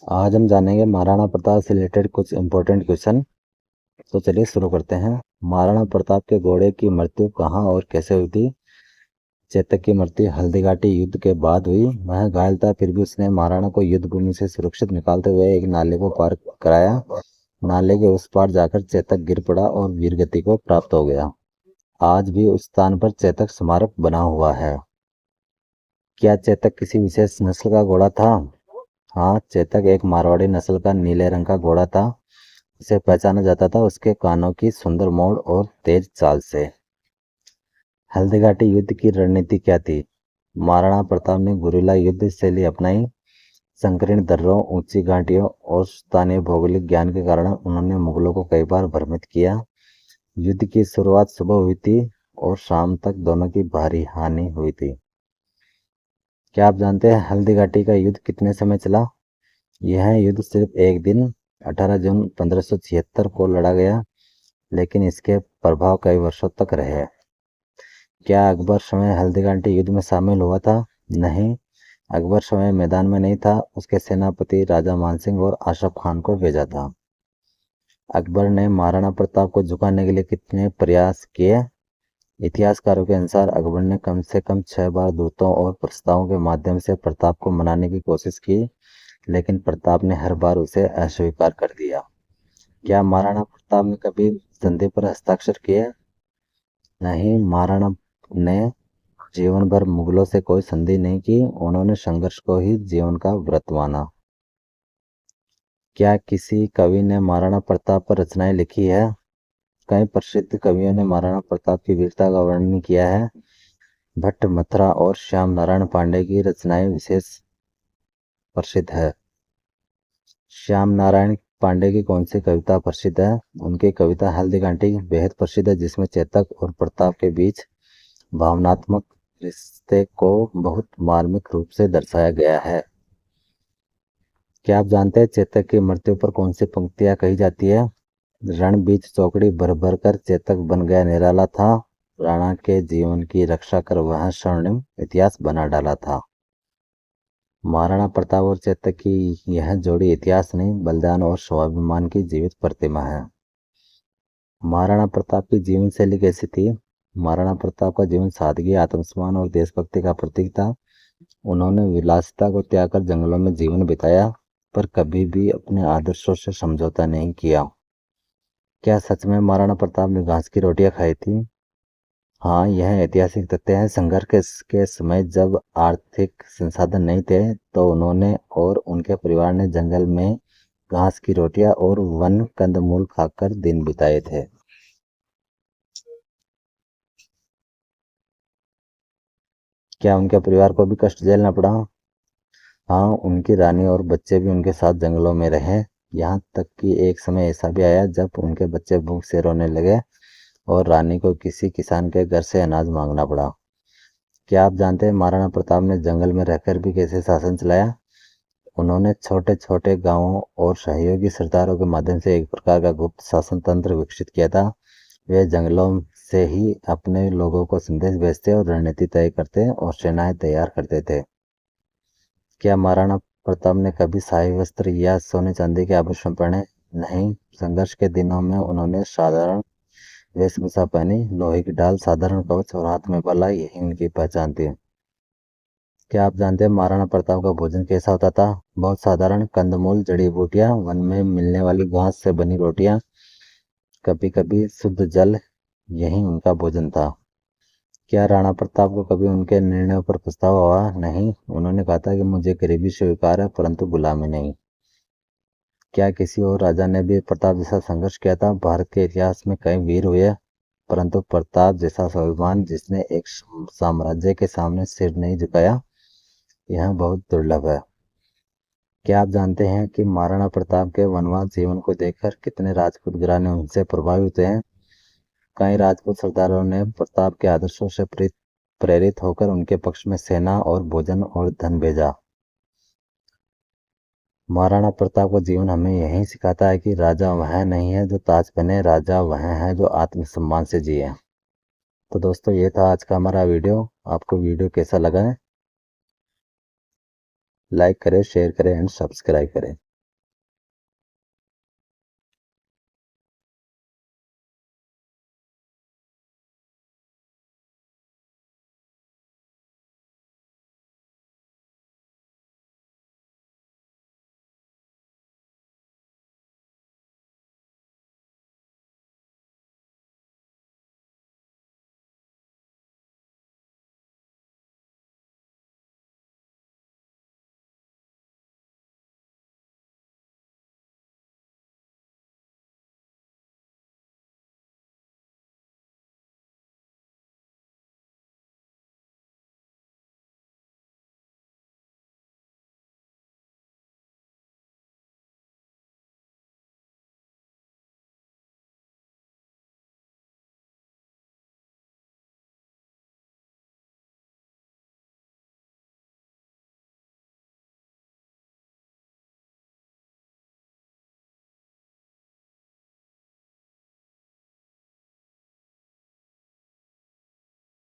आज हम जानेंगे महाराणा प्रताप से रिलेटेड कुछ इंपॉर्टेंट क्वेश्चन। तो चलिए शुरू करते हैं। महाराणा प्रताप के घोड़े की मृत्यु कहाँ और कैसे हुई थी? चेतक की मृत्यु हल्दीघाटी युद्ध के बाद हुई। वह घायल था, फिर भी उसने महाराणा को युद्ध भूमि से सुरक्षित निकालते हुए एक नाले को पार कराया। नाले के उस पार जाकर चेतक गिर पड़ा और वीरगति को प्राप्त हो गया। आज भी उस स्थान पर चेतक स्मारक बना हुआ है। क्या चेतक किसी विशेष नस्ल का घोड़ा था? हाँ, चेतक एक मारवाड़ी नस्ल का नीले रंग का घोड़ा था। इसे पहचाना जाता था उसके कानों की सुंदर मोड़ और तेज चाल से। हल्दीघाटी युद्ध की रणनीति क्या थी? महाराणा प्रताप ने गुरिल्ला युद्ध शैली अपनाई। संकीर्ण दर्रों, ऊंची घाटियों और स्थानीय भौगोलिक ज्ञान के कारण उन्होंने मुगलों को कई बार भ्रमित किया। युद्ध की शुरुआत सुबह हुई थी और शाम तक दोनों की भारी हानि हुई थी। क्या आप जानते हैं हल्दीघाटी का युद्ध कितने समय चला? यह युद्ध सिर्फ एक दिन 18 जून 1576 को लड़ा गया, लेकिन इसके प्रभाव कई वर्षों तक रहे। क्या अकबर स्वयं हल्दीघाटी युद्ध में शामिल हुआ था? नहीं, अकबर स्वयं मैदान में नहीं था। उसके सेनापति राजा मानसिंह और आशफ खान को भेजा था। अकबर ने महाराणा प्रताप को झुकाने के लिए कितने प्रयास किए? इतिहासकारों के अनुसार अकबर ने कम से कम 6 बार दूतों और प्रस्तावों के माध्यम से प्रताप को मनाने की कोशिश की, लेकिन प्रताप ने हर बार उसे अस्वीकार कर दिया। क्या महाराणा प्रताप ने कभी संधि पर हस्ताक्षर किए? नहीं, महाराणा ने जीवन भर मुगलों से कोई संधि नहीं की। उन्होंने संघर्ष को ही जीवन का व्रत माना। क्या किसी कवि ने महाराणा प्रताप पर रचनाएं लिखी है? कई प्रसिद्ध कवियों ने महाराणा प्रताप की वीरता का वर्णन किया है। भट्ट, मथुरा और श्याम नारायण पांडे की रचनाएं विशेष प्रसिद्ध है। श्याम नारायण पांडे की कौन सी कविता प्रसिद्ध है? उनकी कविता हल्दीघाटी बेहद प्रसिद्ध है, जिसमें चेतक और प्रताप के बीच भावनात्मक रिश्ते को बहुत मार्मिक रूप से दर्शाया गया है। क्या आप जानते हैं चेतक की मृत्यु पर कौन सी पंक्तियां कही जाती है? रण बीच चौकड़ी भर भर कर चेतक बन गया निराला था। राणा के जीवन की रक्षा कर वह स्वर्णिम इतिहास बना डाला था। महाराणा प्रताप और चेतक की यह जोड़ी इतिहास नहीं, बलिदान और स्वाभिमान की जीवित प्रतिमा है। महाराणा प्रताप की जीवन शैली कैसी थी? महाराणा प्रताप का जीवन सादगी, आत्मसम्मान और देशभक्ति का प्रतीक था। उन्होंने विलासिता को त्याग कर जंगलों में जीवन बिताया, पर कभी भी अपने आदर्शों से समझौता नहीं किया। क्या सच में महाराणा प्रताप ने घास की रोटियां खाई थी? हाँ, यह ऐतिहासिक तथ्य है। संघर्ष के समय जब आर्थिक संसाधन नहीं थे, तो उन्होंने और उनके परिवार ने जंगल में घास की रोटियां और वन कंदमूल खाकर दिन बिताए थे। क्या उनके परिवार को भी कष्ट झेलना पड़ा? हाँ, उनकी रानी और बच्चे भी उनके साथ जंगलों में रहे। यहाँ तक कि एक समय ऐसा भी आया जब उनके बच्चे भूख से रोने लगे और रानी को किसी किसान के घर से अनाज मांगना पड़ा। क्या आप जानते हैं महाराणा प्रताप ने जंगल में रहकर भी कैसे शासन चलाया? उन्होंने छोटे छोटे गांवों और सहयोगी सरदारों के माध्यम से एक प्रकार का गुप्त शासन तंत्र विकसित किया था। वे जंगलों से ही अपने लोगों को संदेश भेजते और रणनीति तय करते और सेनाएं तैयार करते थे। क्या महाराणा प्रताप ने कभी शाही वस्त्र या सोने चांदी के आभूषण पहने? नहीं, संघर्ष के दिनों में उन्होंने साधारण वेशभूषा पहनी, लोहे की ढाल, साधारण कवच और हाथ में भाला, यही उनकी पहचान थी। क्या आप जानते हैं महाराणा प्रताप का भोजन कैसा होता था? बहुत साधारण, कंदमूल, जड़ी बूटियां, वन में मिलने वाली घास से बनी रोटियां, कभी कभी शुद्ध जल, यही उनका भोजन था। क्या राणा प्रताप को कभी उनके निर्णयों पर पछतावा हुआ? नहीं, उन्होंने कहा था कि मुझे गरीबी स्वीकार है, परंतु गुलामी नहीं। क्या किसी और राजा ने भी प्रताप जैसा संघर्ष किया था? भारत के इतिहास में कई वीर हुए, परंतु प्रताप जैसा स्वाभिमान जिसने एक साम्राज्य के सामने सिर नहीं झुकाया, यह बहुत दुर्लभ है। क्या आप जानते हैं कि महाराणा प्रताप के वनवास जीवन को देखकर कितने राजपूत घराने उनसे प्रभावित हुए हैं? कई राजपूत सरदारों ने प्रताप के आदर्शों से प्रेरित होकर उनके पक्ष में सेना और भोजन और धन भेजा। महाराणा प्रताप का जीवन हमें यही सिखाता है कि राजा वह नहीं है जो ताज पहने, राजा वह है जो आत्मसम्मान से जिए। तो दोस्तों, ये था आज का हमारा वीडियो। आपको वीडियो कैसा लगा है? लाइक करें, शेयर करें एंड सब्सक्राइब करें।